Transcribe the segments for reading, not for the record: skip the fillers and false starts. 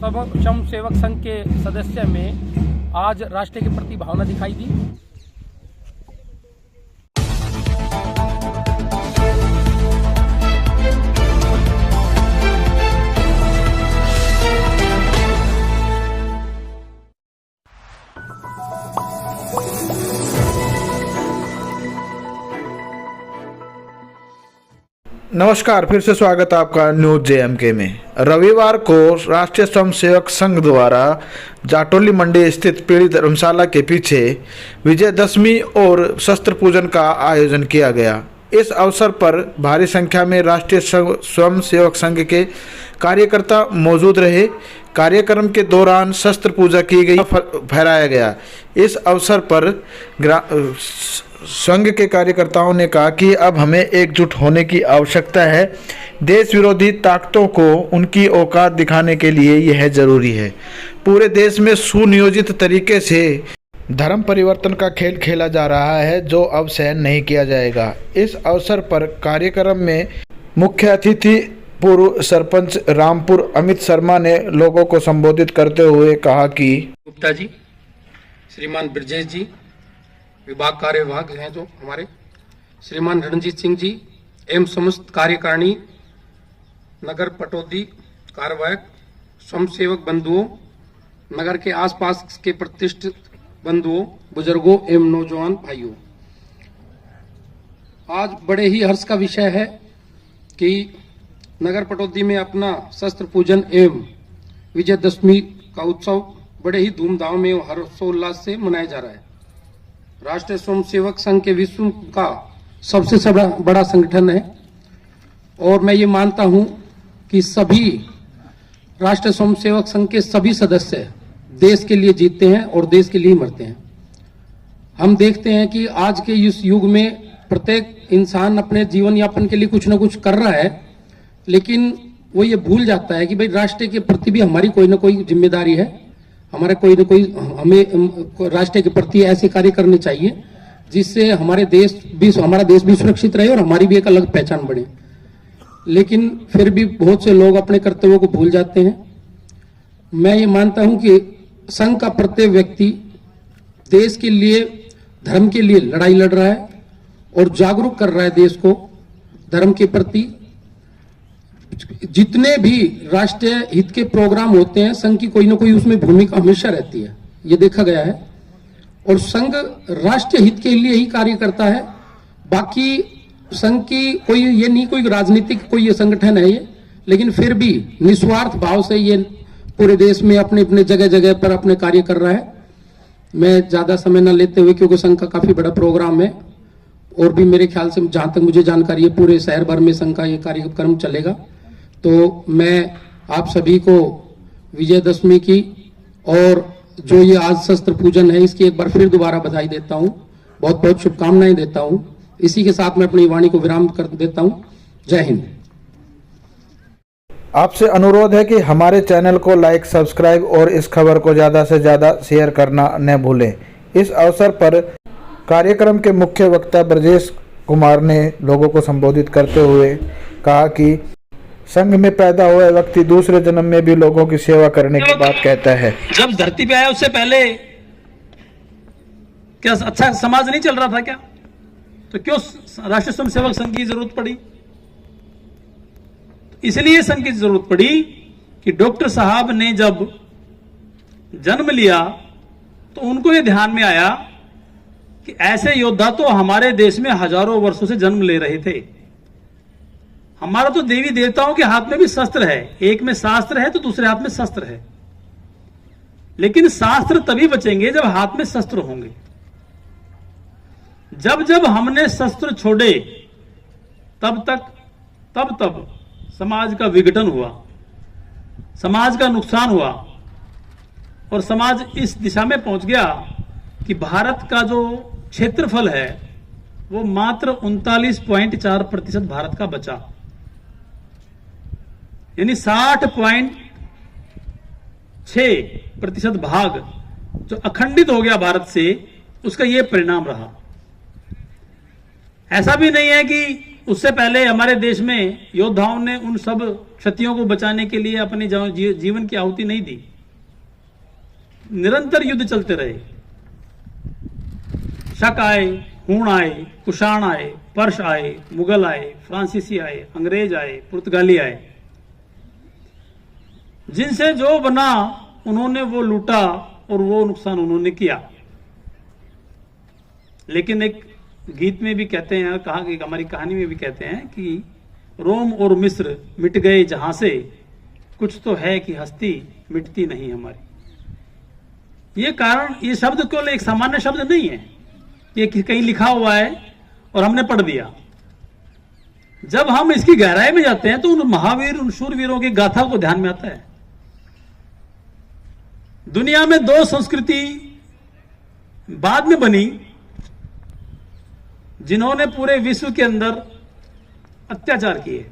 स्वयं सेवक संघ के सदस्य में आज राष्ट्र के प्रति भावना दिखाई दी। नमस्कार, फिर से स्वागत है आपका न्यूज जेएमके में। रविवार को राष्ट्रीय स्वयंसेवक संघ द्वारा जाटोली मंडी स्थित पीढ़ी धर्मशाला के पीछे विजयदशमी और शस्त्र पूजन का आयोजन किया गया। इस अवसर पर भारी संख्या में राष्ट्रीय स्वयंसेवक संघ के कार्यकर्ता मौजूद रहे। कार्यक्रम के दौरान शस्त्र पूजा की गई, फहराया गया। इस अवसर पर संघ के कार्यकर्ताओं ने कहा कि अब हमें एकजुट होने की आवश्यकता है। देश विरोधी ताकतों को उनकी औकात दिखाने के लिए यह जरूरी है। पूरे देश में सुनियोजित तरीके से धर्म परिवर्तन का खेल खेला जा रहा है, जो अब सहन नहीं किया जाएगा। इस अवसर पर कार्यक्रम में मुख्य अतिथि पूर्व सरपंच रामपुर अमित शर्मा ने लोगों को संबोधित करते हुए कहा कि गुप्ता जी, श्रीमान ब्रजेश जी, विभाग कार्य विभाग हैं जो हमारे, श्रीमान रणजीत सिंह जी एवं समस्त कार्यकारिणी, नगर पटौदी कार्यवाहक, स्वयंसेवक बंधुओं, नगर के आसपास के प्रतिष्ठित बंधुओं, बुजुर्गों एवं नौजवान भाइयों, आज बड़े ही हर्ष का विषय है कि नगर पटौदी में अपना शस्त्र पूजन एवं विजयदशमी का उत्सव बड़े ही धूमधाम में और हर्षोल्लास से मनाया जा रहा है। राष्ट्रीय स्वयंसेवक संघ के विश्व का सबसे बड़ा संगठन है और मैं ये मानता हूं कि सभी राष्ट्रीय स्वयंसेवक संघ के सभी सदस्य देश के लिए जीते हैं और देश के लिए मरते हैं। हम देखते हैं कि आज के इस युग में प्रत्येक इंसान अपने जीवन यापन के लिए कुछ ना कुछ कर रहा है, लेकिन वो ये भूल जाता है कि भाई राष्ट्र के प्रति भी हमारी कोई ना कोई जिम्मेदारी है। हमारे कोई ना कोई हमें राष्ट्र के प्रति ऐसे कार्य करने चाहिए जिससे हमारा देश भी सुरक्षित रहे और हमारी भी एक अलग पहचान बने। लेकिन फिर भी बहुत से लोग अपने कर्तव्यों को भूल जाते हैं। मैं ये मानता हूं कि संघ का प्रत्येक व्यक्ति देश के लिए, धर्म के लिए लड़ाई लड़ रहा है और जागरूक कर रहा है देश को धर्म के प्रति। जितने भी राष्ट्रीय हित के प्रोग्राम होते हैं, संघ की कोई ना कोई उसमें भूमिका हमेशा रहती है, ये देखा गया है। और संघ राष्ट्रीय हित के लिए ही कार्य करता है। बाकी संघ की कोई ये नहीं, कोई राजनीतिक कोई ये संगठन है ये, लेकिन फिर भी निस्वार्थ भाव से ये पूरे देश में अपने अपने जगह जगह पर अपने कार्य कर रहा है। मैं ज्यादा समय न लेते हुए, क्योंकि संघ का काफी बड़ा प्रोग्राम है और भी मेरे ख्याल से जहां तक मुझे जानकारी है पूरे शहर भर में संघ का ये कार्यक्रम चलेगा। तो मैं आप सभी को विजयदशमी की और जो ये आज शस्त्र पूजन है इसकी एक बार फिर दोबारा बधाई देता हूं, बहुत बहुत शुभकामनाएं देता हूं। इसी के साथ मैं अपनी वाणी को विराम कर देता हूं। जय हिंद। आपसे अनुरोध है कि हमारे चैनल को लाइक, सब्सक्राइब और इस खबर को ज़्यादा से ज़्यादा शेयर करना न भूलें। इस अवसर पर कार्यक्रम के मुख्य वक्ता ब्रजेश कुमार ने लोगों को संबोधित करते हुए कहा कि संघ में पैदा हुआ व्यक्ति दूसरे जन्म में भी लोगों की सेवा करने की बात कहता है। जब धरती पे आया उससे पहले क्या अच्छा समाज नहीं चल रहा था क्या? तो क्यों राष्ट्रीय स्वयंसेवक संघ की जरूरत पड़ी? इसलिए संघ की जरूरत पड़ी कि डॉक्टर साहब ने जब जन्म लिया तो उनको ये ध्यान में आया कि ऐसे योद्धा तो हमारे देश में हजारों वर्षों से जन्म ले रहे थे। हमारा तो देवी देवताओं के हाथ में भी शस्त्र है, एक में शास्त्र है तो दूसरे हाथ में शस्त्र है, लेकिन शास्त्र तभी बचेंगे जब हाथ में शस्त्र होंगे। जब जब हमने शस्त्र छोड़े तब समाज का विघटन हुआ, समाज का नुकसान हुआ और समाज इस दिशा में पहुंच गया कि भारत का जो क्षेत्रफल है वो मात्र 39.4% भारत का बचा, यानी 60.6% भाग जो अखंडित हो गया भारत से, उसका यह परिणाम रहा। ऐसा भी नहीं है कि उससे पहले हमारे देश में योद्धाओं ने उन सब क्षतियों को बचाने के लिए अपने जीवन की आहुति नहीं दी। निरंतर युद्ध चलते रहे। शक आए, हूण आए, कुषाण आए, पर्श आए, मुगल आए, फ्रांसीसी आए, अंग्रेज आए, पुर्तगाली आए। जिनसे जो बना उन्होंने वो लूटा और वो नुकसान उन्होंने किया। लेकिन एक गीत में भी कहते हैं, हमारी कहानी में भी कहते हैं कि रोम और मिस्र मिट गए जहां से, कुछ तो है कि हस्ती मिटती नहीं हमारी। ये कारण, ये शब्द केवल एक सामान्य शब्द नहीं है, ये कहीं लिखा हुआ है और हमने पढ़ दिया। जब हम इसकी गहराई में जाते हैं तो उन महावीर, उन शूरवीरों की गाथा को ध्यान में आता है। दुनिया में दो संस्कृति बाद में बनी जिन्होंने पूरे विश्व के अंदर अत्याचार किए,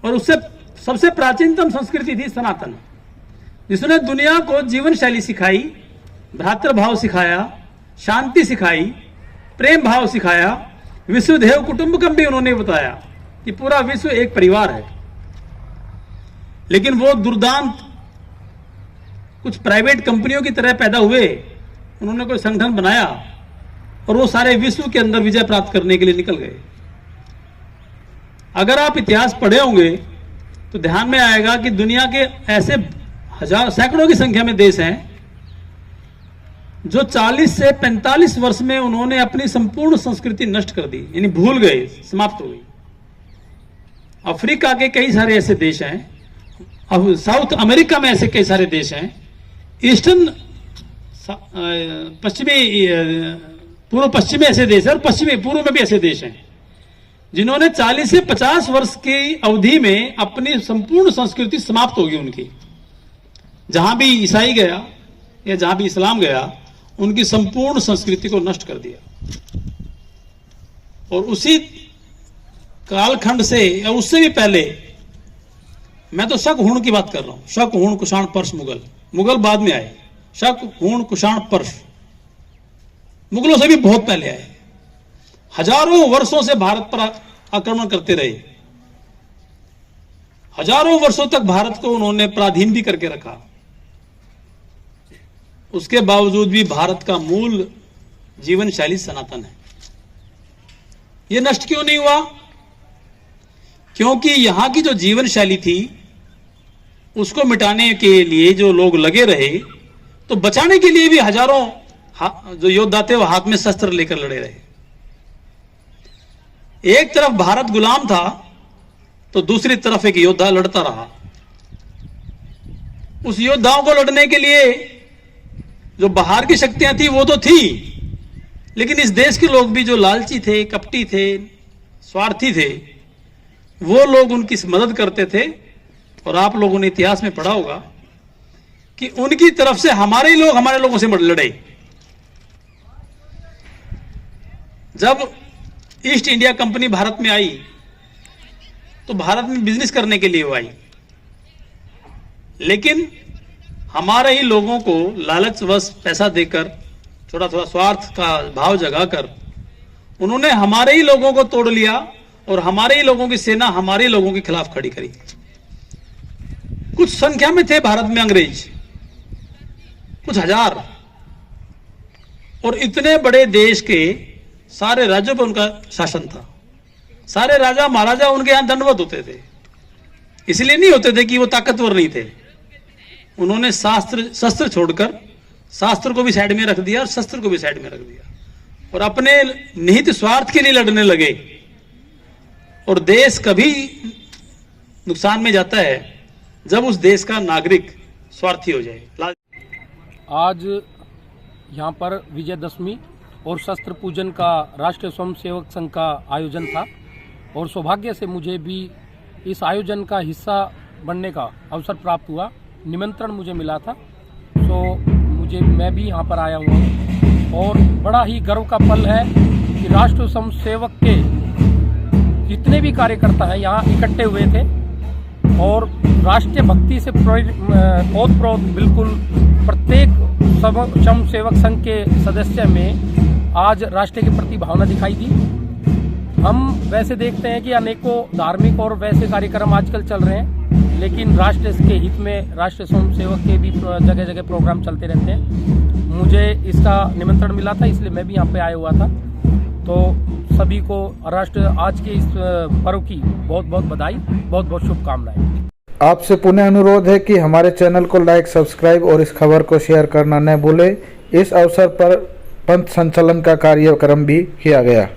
और उससे सबसे प्राचीनतम संस्कृति थी सनातन, जिसने दुनिया को जीवन शैली सिखाई, भ्रातृभाव सिखाया, शांति सिखाई, प्रेम भाव सिखाया, विश्वदेव कुटुंबकम भी उन्होंने बताया कि पूरा विश्व एक परिवार है। लेकिन वो दुर्दांत कुछ प्राइवेट कंपनियों की तरह पैदा हुए, उन्होंने कोई संगठन बनाया और वो सारे विश्व के अंदर विजय प्राप्त करने के लिए निकल गए। अगर आप इतिहास पढ़े होंगे तो ध्यान में आएगा कि दुनिया के ऐसे सैकड़ों की संख्या में देश हैं जो 40 से 45 वर्ष में उन्होंने अपनी संपूर्ण संस्कृति नष्ट कर दी, यानी भूल गए, समाप्त हो गई। अफ्रीका के कई सारे ऐसे देश हैं, अब साउथ अमेरिका में ऐसे कई सारे देश हैं, ईस्टर्न पूर्व पश्चिम में ऐसे देश हैं और पश्चिमी पूर्व में भी ऐसे देश हैं जिन्होंने 40 से 50 वर्ष की अवधि में अपनी संपूर्ण संस्कृति समाप्त होगी उनकी। जहां भी ईसाई गया या जहां भी इस्लाम गया, उनकी संपूर्ण संस्कृति को नष्ट कर दिया। और उसी कालखंड से या उससे भी पहले, मैं तो शक हूण की बात कर रहा हूं, शक हूण कुषाण पर्श मुगल बाद में आए। शक हूण कुषाण पर्श मुगलों से भी बहुत पहले आए, हजारों वर्षों से भारत पर आक्रमण करते रहे, हजारों वर्षों तक भारत को उन्होंने पराधीन भी करके रखा। उसके बावजूद भी भारत का मूल जीवन शैली सनातन है। यह नष्ट क्यों नहीं हुआ? क्योंकि यहां की जो जीवन शैली थी उसको मिटाने के लिए जो लोग लगे रहे, तो बचाने के लिए भी हजारों जो योद्धा थे वो हाथ में शस्त्र लेकर लड़े रहे। एक तरफ भारत गुलाम था तो दूसरी तरफ एक योद्धा लड़ता रहा। उस योद्धाओं को लड़ने के लिए जो बाहर की शक्तियां थी वो तो थी, लेकिन इस देश के लोग भी जो लालची थे, कपटी थे, स्वार्थी थे, वो लोग उनकी मदद करते थे। और आप लोगों ने इतिहास में पढ़ा होगा कि उनकी तरफ से हमारे ही लोग हमारे लोगों से लड़े। जब ईस्ट इंडिया कंपनी भारत में आई तो भारत में बिजनेस करने के लिए वो आई, लेकिन हमारे ही लोगों को लालचवश पैसा देकर, थोड़ा थोड़ा स्वार्थ का भाव जगाकर उन्होंने हमारे ही लोगों को तोड़ लिया और हमारे ही लोगों की सेना हमारे ही लोगों के खिलाफ खड़ी करी। कुछ संख्या में थे भारत में अंग्रेज, कुछ हजार, और इतने बड़े देश के सारे राज्यों पर उनका शासन था। सारे राजा महाराजा उनके यहां दंडवत होते थे, इसलिए नहीं होते थे कि वो ताकतवर नहीं थे। उन्होंने शस्त्र छोड़कर शास्त्र को भी साइड में रख दिया और शस्त्र को भी साइड में रख दिया और अपने निहित स्वार्थ के लिए लड़ने लगे। और देश कभी नुकसान में जाता है जब उस देश का नागरिक स्वार्थी हो जाए। आज यहाँ पर विजयदशमी और शस्त्र पूजन का राष्ट्रीय स्वयंसेवक संघ का आयोजन था और सौभाग्य से मुझे भी इस आयोजन का हिस्सा बनने का अवसर प्राप्त हुआ। निमंत्रण मुझे मिला था, तो मैं भी यहाँ पर आया हुआ हूँ और बड़ा ही गर्व का पल है कि राष्ट्रीय स्वयंसेवक के जितने भी कार्यकर्ता हैं यहाँ इकट्ठे हुए थे और राष्ट्रीय भक्ति से ओतप्रोत बिल्कुल प्रत्येक स्वयंसेवक संघ के सदस्य में आज राष्ट्र के प्रति भावना दिखाई दी। हम वैसे देखते हैं कि अनेकों धार्मिक और वैसे कार्यक्रम आजकल चल रहे हैं, लेकिन राष्ट्र के हित में राष्ट्रीय स्वयंसेवक के भी जगह जगह प्रोग्राम चलते रहते हैं। मुझे इसका निमंत्रण मिला था, इसलिए मैं भी यहाँ पे आया हुआ था। तो सभी को राष्ट्र आज के इस पर्व की बहुत बहुत बधाई, बहुत बहुत शुभकामनाएं। आपसे पुनः अनुरोध है कि हमारे चैनल को लाइक, सब्सक्राइब और इस खबर को शेयर करना न भूलें। इस अवसर पर पंथ संचलन का कार्यक्रम भी किया गया।